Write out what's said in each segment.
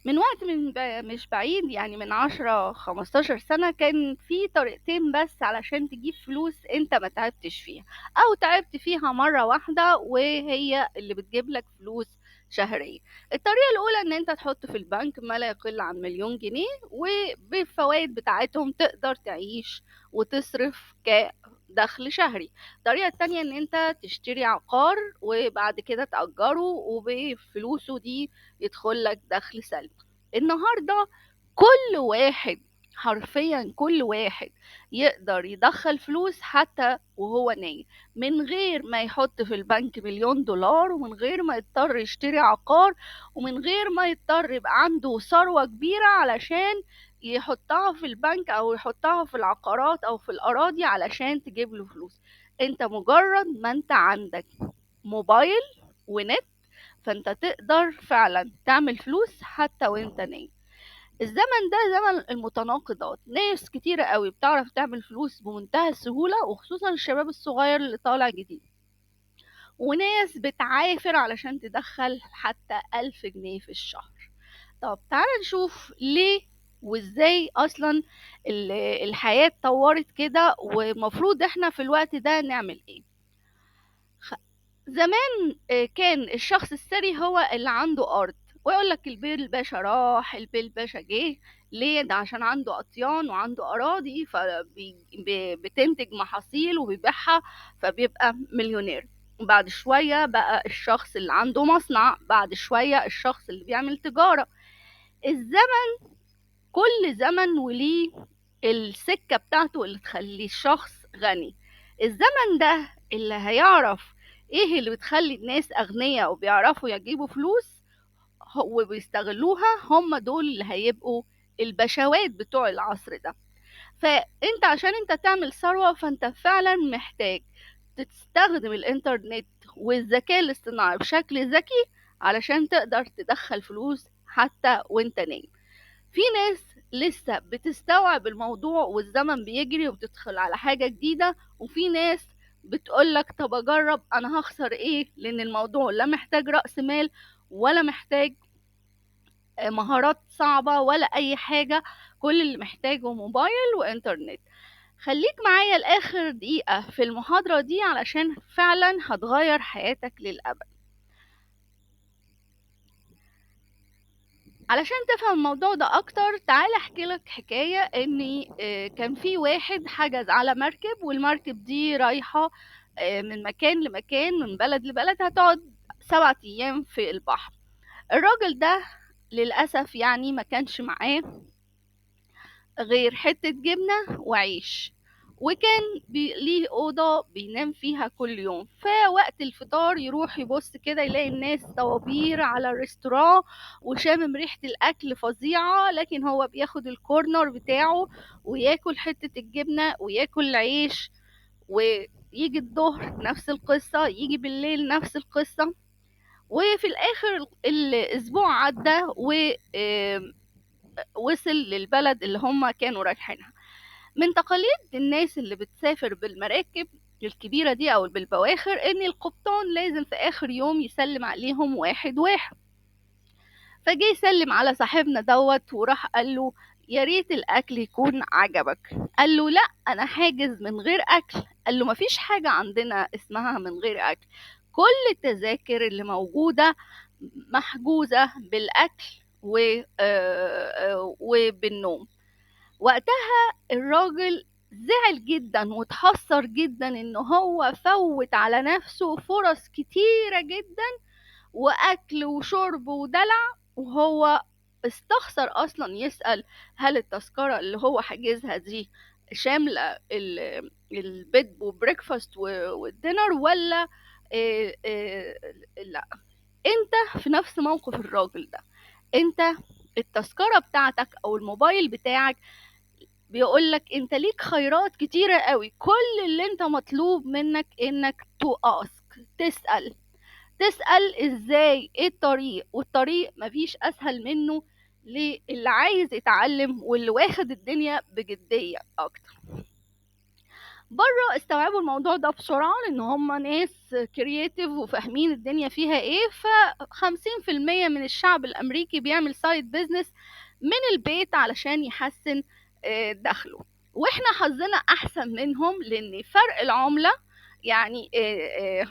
من وقت مش بعيد، يعني من 10 15 سنة، كان في طريقتين بس علشان تجيب فلوس انت ما تعبتش فيها، او تعبت فيها مرة واحدة وهي اللي بتجيب لك فلوس شهرية. الطريقة الأولى إن أنت تحط في البنك ما لا يقل عن 1,000,000 جنيه، وبالفوائد بتاعتهم تقدر تعيش وتصرف كدخل شهري. الطريقة التانية إن أنت تشتري عقار وبعد كده تأجره، وبفلوسه دي يدخل لك دخل سلبي. النهارده كل واحد، حرفيا كل واحد، يقدر يدخل فلوس حتى وهو نايم، من غير ما يحط في البنك 1,000,000 دولار، ومن غير ما يضطر يشتري عقار، ومن غير ما يضطر يبقى عنده ثروة كبيرة علشان يحطها في البنك او يحطها في العقارات او في الأراضي علشان تجيب له فلوس. انت مجرد ما انت عندك موبايل ونت، فانت تقدر فعلا تعمل فلوس حتى وانت نايم. الزمن ده زمن المتناقضات، ناس كتيرة قوي بتعرف تعمل فلوس بمنتهى السهولة، وخصوصا الشباب الصغير اللي طالع جديد، وناس بتعافر علشان تدخل حتى 1000 جنيه في الشهر. طب تعالى نشوف ليه وازاي اصلا الحياة اتطورت كده، ومفروض احنا في الوقت ده نعمل ايه. خ- زمان كان الشخص الثري هو اللي عنده أرض، ويقول لك البيه الباشا راح البيه الباشا جه. ليه؟ ده عشان عنده أطيان وعنده أراضي فبتنتج محاصيل وبيبيعها، فبيبقى مليونير. بعد شوية بقى الشخص اللي عنده مصنع، بعد شوية الشخص اللي بيعمل تجارة. الزمن، كل زمن وليه السكة بتاعته اللي تخلي الشخص غني. الزمن ده اللي هيعرف ايه اللي بتخلي الناس أغنياء وبيعرفوا يجيبوا فلوس وبيستغلوها، هم دول اللي هيبقوا البشوات بتوع العصر ده. فانت عشان انت تعمل ثروة، فانت فعلا محتاج تستخدم الانترنت والذكاء الاصطناعي بشكل ذكي علشان تقدر تدخل فلوس حتى وانت نايم. في ناس لسه بتستوعب الموضوع والزمن بيجري وبتدخل على حاجة جديدة، وفي ناس بتقولك طب أجرب، أنا هخسر إيه؟ لأن الموضوع لا محتاج رأس مال، ولا محتاج مهارات صعبة، ولا أي حاجة. كل اللي محتاجه موبايل وإنترنت. خليك معايا لآخر دقيقة في المحاضرة دي علشان فعلا هتغير حياتك للأبد. علشان تفهم الموضوع ده اكتر، تعال احكي لك حكاية اني كان في واحد حجز على مركب، والمركب دي رايحة من مكان لمكان، من بلد لبلد، هتقعد 7 ايام في البحر. الراجل ده للأسف يعني ما كانش معاه غير حتة جبنة وعيش، وكان ليه أوضة بينام فيها كل يوم. فوقت الفطار يروح يبص كده يلاقي الناس طوابير على الريستوران وشامم ريحة الأكل فظيعة، لكن هو بياخد الكورنر بتاعه وياكل حتة الجبنة وياكل العيش. ويجي الظهر نفس القصة، يجي بالليل نفس القصة. وفي الآخر الأسبوع عدى ووصل للبلد اللي هم كانوا رايحينها. من تقاليد الناس اللي بتسافر بالمراكب الكبيرة دي أو بالبواخر إن القبطان لازم في آخر يوم يسلم عليهم واحد واحد. فجه يسلم على صاحبنا دوت وراح قال له يا ريت الأكل يكون عجبك. قال له لا، أنا حاجز من غير أكل. قال له مفيش حاجة عندنا اسمها من غير أكل، كل التذاكر اللي موجودة محجوزة بالأكل وبالنوم. وقتها الراجل زعل جدا وتحسر جدا ان هو فوت على نفسه فرص كتيرة جدا، واكل وشرب ودلع، وهو استخسر اصلا يسأل هل التذكرة اللي هو حاجزها دي شاملة البيد وبريكفاست والدينر ولا لا. انت في نفس موقف الراجل ده. انت التذكرة بتاعتك او الموبايل بتاعك بيقولك انت ليك خيرات كتيرة قوي، كل اللي انت مطلوب منك انك تو اسك، تسأل ازاي، ايه الطريق، والطريق مفيش اسهل منه للي عايز يتعلم واللي واخد الدنيا بجدية اكتر. بره استوعبوا الموضوع ده بسرعة لأن هم ناس كرياتيف وفاهمين الدنيا فيها ايه. ف50% من الشعب الأمريكي بيعمل سايد بيزنس من البيت علشان يحسن دخله. واحنا حظنا أحسن منهم لأن فرق العملة يعني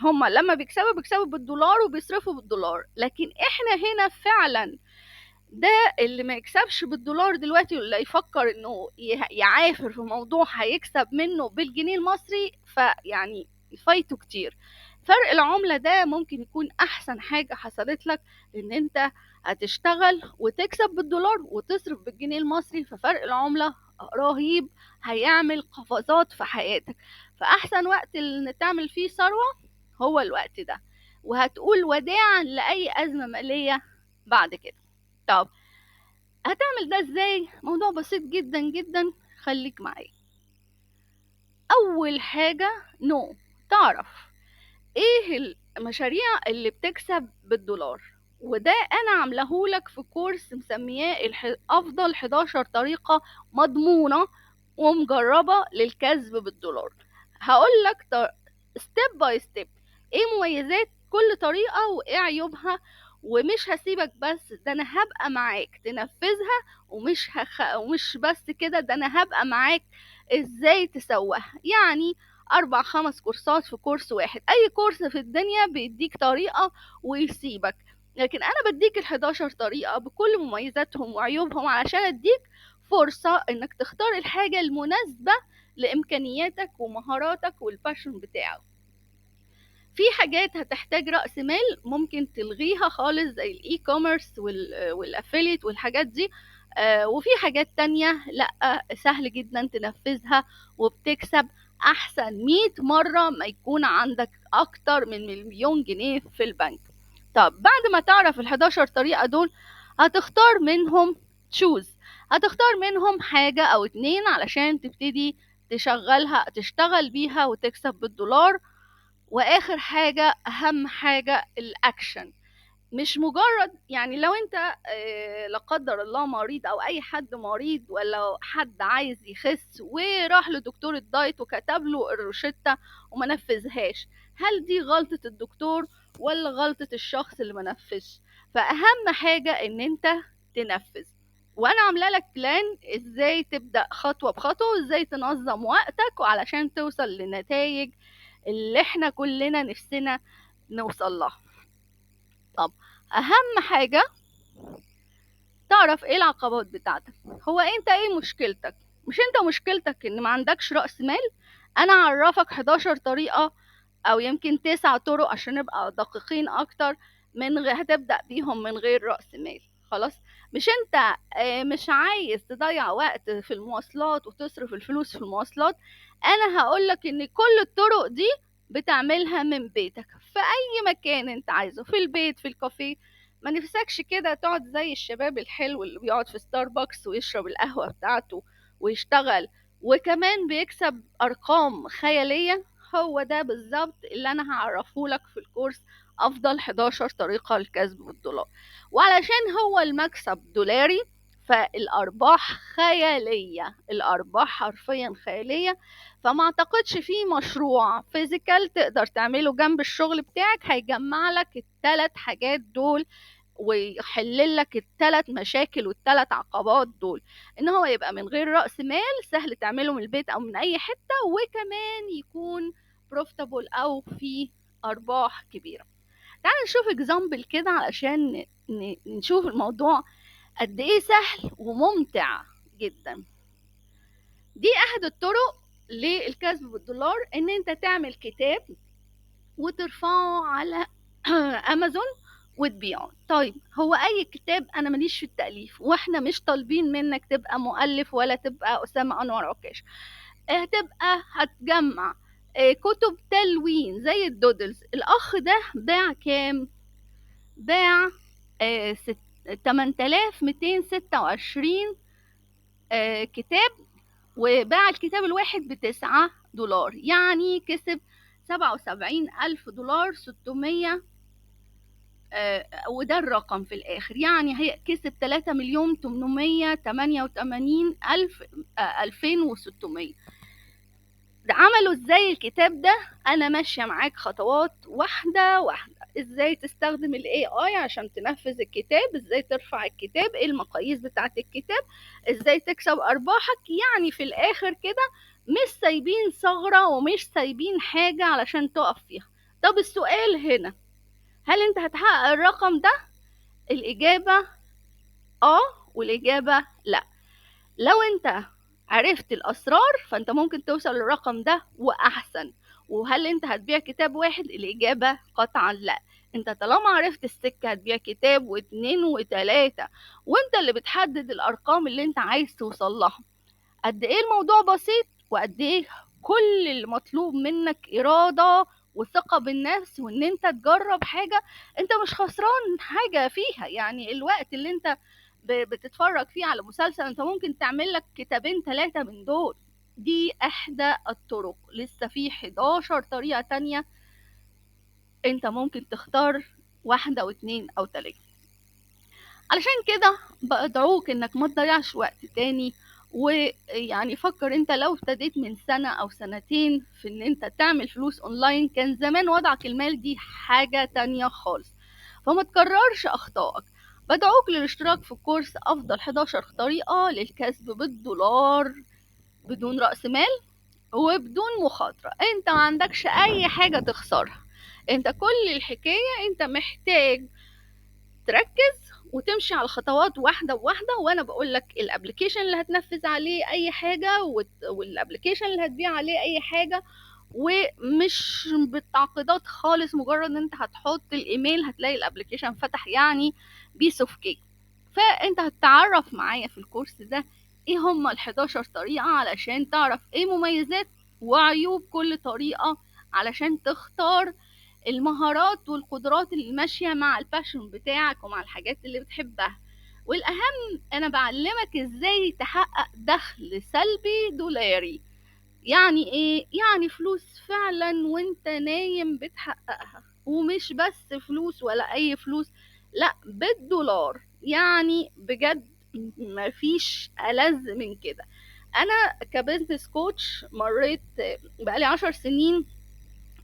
هم لما بيكسبوا بالدولار وبيصرفوا بالدولار، لكن احنا هنا فعلا ده اللي ما يكسبش بالدولار دلوقتي ولا يفكر انه يعافر في موضوع هيكسب منه بالجنيه المصري فيعني يفايته كتير. فرق العملة ده ممكن يكون احسن حاجة حصلت لك، ان انت هتشتغل وتكسب بالدولار وتصرف بالجنيه المصري، ففرق العملة رهيب هيعمل قفزات في حياتك. فاحسن وقت اللي تعمل فيه ثروة هو الوقت ده، وهتقول وداعا لأي أزمة مالية بعد كده. طب هتعمل ده ازاي؟ موضوع بسيط جدا جدا، خليك معايا. اول حاجة تعرف ايه المشاريع اللي بتكسب بالدولار، وده انا عاملهولك في كورس مسمياه افضل 11 طريقة مضمونة ومجربة للكسب بالدولار. هقولك ستيب باي ستيب ايه مميزات كل طريقة وايه عيوبها، ومش هسيبك بس، ده انا هبقى معاك تنفذها. ومش بس كده، ده انا هبقى معاك ازاي تسويها. يعني 4 5 كورسات في كورس واحد. اي كورس في الدنيا بيديك طريقة ويسيبك، لكن انا بديك ال11 طريقة بكل مميزاتهم وعيوبهم علشان اديك فرصة انك تختار الحاجة المناسبة لامكانياتك ومهاراتك والباشن بتاعك. في حاجات هتحتاج رأس مال ممكن تلغيها خالص زي الاي كوميرس والافيليت والحاجات دي. وفي حاجات تانية لا، سهل جدا تنفذها وبتكسب احسن 100 مرة ما يكون عندك اكتر من 1,000,000 جنيه في البنك. طب بعد ما تعرف ال11 طريقة دول، هتختار منهم تشوز، هتختار منهم حاجة او 2 علشان تبتدي تشتغل بيها وتكسب بالدولار. واخر حاجة اهم حاجة الاكشن. مش مجرد يعني لو انت لا قدر الله مريض او اي حد مريض ولا حد عايز يخس وراح لدكتور الدايت وكتب له الروشتة وما نفذهاش، هل دي غلطة الدكتور ولا غلطة الشخص اللي ما نفذش؟ فاهم حاجة ان انت تنفذ. وانا عامله لك بلان ازاي تبدا خطوه بخطوه، وازاي تنظم وقتك وعلشان توصل لنتائج اللي احنا كلنا نفسنا نوصل لها. طب اهم حاجة تعرف ايه العقبات بتاعتك. هو انت ايه مشكلتك؟ مش انت مشكلتك ان ما عندكش رأس مال؟ انا اعرفك 11 طريقة او يمكن 9 طرق عشان نبقى دقيقين اكتر هتبدأ بيهم من غير رأس مال. خلاص، مش انت مش عايز تضيع وقت في المواصلات وتصرف الفلوس في المواصلات؟ انا هقولك ان كل الطرق دي بتعملها من بيتك في اي مكان انت عايزه، في البيت، في الكافيه. ما نفسكش كده تقعد زي الشباب الحلو اللي بيقعد في ستاربكس ويشرب القهوة بتاعته ويشتغل وكمان بيكسب ارقام خيالية؟ هو ده بالظبط اللي انا هعرفهولك في الكورس افضل 11 طريقة للكسب بالدولار. وعلشان هو المكسب دولاري فالارباح خيالية، الارباح حرفيا خيالية. فما اعتقدش في مشروع فيزيكال تقدر تعمله جنب الشغل بتاعك هيجمع لك ال3 حاجات دول ويحل لك ال3 مشاكل وال3 عقبات دول. ان هو يبقى من غير رأس مال، سهل تعمله من البيت او من اي حتة، وكمان يكون بروفيتابل او فيه ارباح كبيرة. تعال نشوف اكزامبل كده علشان نشوف الموضوع قد ايه سهل وممتع جدا. دي احد الطرق للكسب بالدولار، ان انت تعمل كتاب وترفعه على امازون وتبيعه. طيب هو اي كتاب، انا ماليش في التأليف واحنا مش طالبين منك تبقى مؤلف ولا تبقى اسامة انور عكاش. هتجمع كتب تلوين زي الدودلز. الاخ ده باع كام؟ باع 8226 كتاب، وباع الكتاب الواحد ب9 دولار، يعني كسب 77,000 دولار 600. وده الرقم في الآخر، يعني هي كسب 3,888,2600. عملوا ازاي الكتاب ده؟ انا ماشيه معاك خطوات واحده واحده، ازاي تستخدم الاي اي عشان تنفذ الكتاب، ازاي ترفع الكتاب، ايه المقاييس بتاعه الكتاب، ازاي تكسب ارباحك. يعني في الاخر كده مش سايبين ثغره ومش سايبين حاجه علشان تقف فيها. طب السؤال هنا، هل انت هتحقق الرقم ده؟ الاجابه اه، والاجابه لا. لو انت عرفت الاسرار فانت ممكن توصل للرقم ده واحسن. وهل انت هتبيع كتاب واحد؟ الاجابة قطعا لا. انت طالما عرفت السكة هتبيع كتاب واتنين وتلاتة، وانت اللي بتحدد الارقام اللي انت عايز توصل لها. قد ايه الموضوع بسيط، وقد ايه كل اللي مطلوب منك إرادة وثقة بالنفس، وان انت تجرب حاجة انت مش خسران حاجة فيها. يعني الوقت اللي انت بتتفرج فيه على مسلسل انت ممكن تعمل لك كتابين ثلاثة من دول. دي احدى الطرق، لسه في 11 طريقة تانية. انت ممكن تختار واحدة واتنين او تلاتة. علشان كده بدعوك انك ما تضيعش وقت تاني. ويعني فكر انت لو ابتديت من سنة او سنتين في ان انت تعمل فلوس اونلاين، كان زمان وضعك المالي دي حاجة تانية خالص. فما تكررش اخطائك. بدعوك للاشتراك في كورس افضل 11 طريقة للكسب بالدولار بدون رأس مال وبدون مخاطرة. انت ما عندكش اي حاجة تخسرها. انت كل الحكاية انت محتاج تركز وتمشي على الخطوات واحدة بواحدة. وانا بقول لك الابلكيشن اللي هتنفذ عليه اي حاجة والابلكيشن اللي هتبيع عليه اي حاجة، ومش بالتعقيدات خالص. مجرد ان انت هتحط الايميل هتلاقي الابلكيشن فتح، يعني بيس اوف كيك. فانت هتتعرف معايا في الكورس ده ايه هما ال11 طريقة علشان تعرف ايه مميزات وعيوب كل طريقة، علشان تختار المهارات والقدرات اللي ماشية مع الباشن بتاعك ومع الحاجات اللي بتحبها. والأهم أنا بعلمك إزاي تحقق دخل سلبي دولاري. يعني إيه؟ يعني فلوس فعلا وإنت نايم بتحققها، ومش بس فلوس ولا أي فلوس، لا بالدولار. يعني بجد مفيش ألذ من كده. أنا كبزنس كوتش مريت بقالي 10 سنين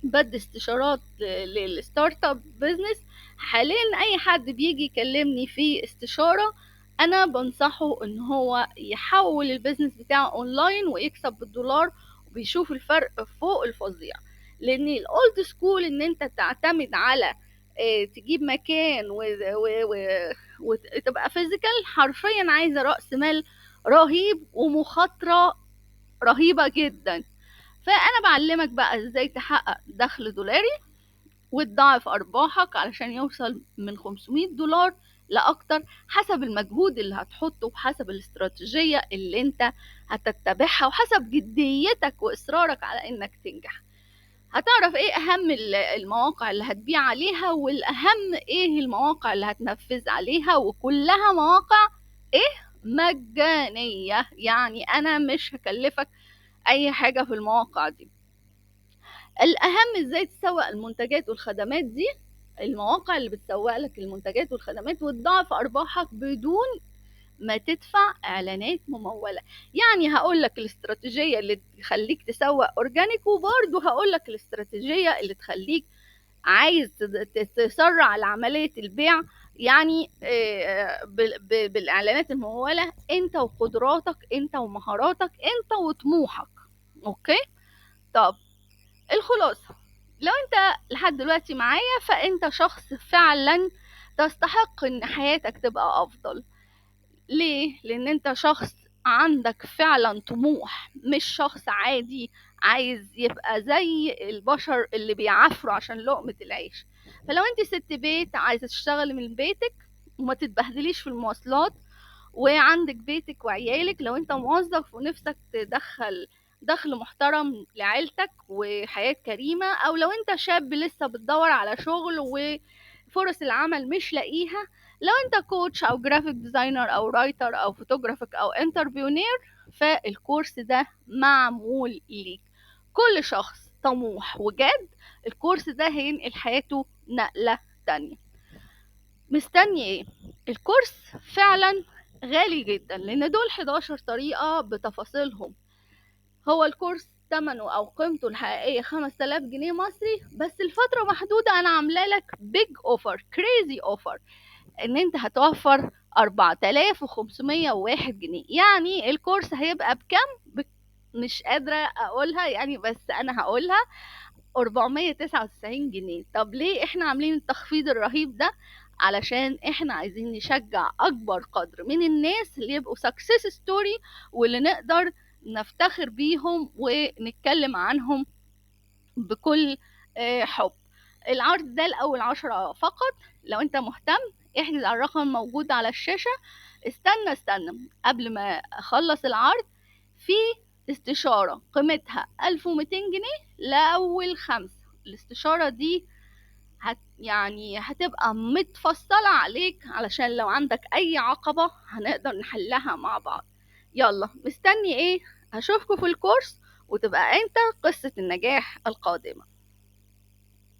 بدي استشارات للستارت اب بزنس. حاليا اي حد بيجي يكلمني في استشارة انا بنصحه ان هو يحول البيزنس بتاعه اونلاين ويكسب بالدولار، وبيشوف الفرق فوق الفظيع. لان الاولد سكول ان انت تعتمد على تجيب مكان وتبقى فيزيكال، حرفيا عايزة رأس مال رهيب ومخاطرة رهيبة جدا. فانا بعلمك بقى ازاي تحقق دخل دولاري وتضاعف ارباحك علشان يوصل من 500 دولار لاكتر، حسب المجهود اللي هتحطه وحسب الاستراتيجية اللي انت هتتبعها وحسب جديتك واصرارك على انك تنجح. هتعرف ايه اهم المواقع اللي هتبيع عليها، والاهم ايه المواقع اللي هتنفذ عليها، وكلها مواقع ايه مجانية. يعني انا مش هكلفك اي حاجة في المواقع دي. الأهم إزاي تسوق المنتجات والخدمات دي، المواقع اللي بتسوق لك المنتجات والخدمات وتضاعف أرباحك بدون ما تدفع إعلانات ممولة. يعني هقول لك الاستراتيجية اللي تخليك تسوق أورجانيك، وبرضه هقول لك الاستراتيجية اللي تخليك عايز تسرع عملية البيع، يعني بالإعلانات الممولة. أنت وقدراتك، أنت ومهاراتك، أنت وطموحك. أوكي؟ طب الخلاصة، لو انت لحد دلوقتي معايا فانت شخص فعلا تستحق ان حياتك تبقى افضل. ليه؟ لان انت شخص عندك فعلا طموح، مش شخص عادي عايز يبقى زي البشر اللي بيعافروا عشان لقمة العيش. فلو انت ست بيت عايزة تشتغلي من بيتك وما تتبهدليش في المواصلات، وعندك بيتك وعيالك، لو انت موظف ونفسك تدخل دخل محترم لعيلتك وحياة كريمة، او لو انت شاب لسه بتدور على شغل وفرص العمل مش لاقيها، لو انت كوتش او جرافيك ديزاينر او رايتر او فوتوغرافيك او انتربيونير، فالكورس ده معمول ليك. كل شخص طموح وجاد الكورس ده هينقل حياته نقلة تانية. مستني ايه؟ الكورس فعلا غالي جدا لان دول 11 طريقة بتفاصيلهم. هو الكورس تمنه أو قيمته الحقيقية 5000 جنيه مصري، بس الفترة محدودة. أنا عاملة لك بيج أوفر، كريزي أوفر، إن أنت هتوفر 4501 جنيه. يعني الكورس هيبقى بكام؟ مش قادرة أقولها يعني، بس أنا هقولها 499 جنيه. طب ليه احنا عاملين التخفيض الرهيب ده؟ علشان احنا عايزين نشجع اكبر قدر من الناس اللي يبقوا سكسس ستوري، واللي نقدر نفتخر بيهم ونتكلم عنهم بكل حب. العرض ده لأول 10 فقط. لو انت مهتم احجز على الرقم الموجود على الشاشة. استنى قبل ما اخلص العرض، في استشارة قيمتها 1200 جنيه لأول 5. الاستشارة دي يعني هتبقى متفصلة عليك، علشان لو عندك أي عقبة هنقدر نحلها مع بعض. يلا مستني ايه؟ هشوفكوا في الكورس وتبقى انت قصة النجاح القادمة.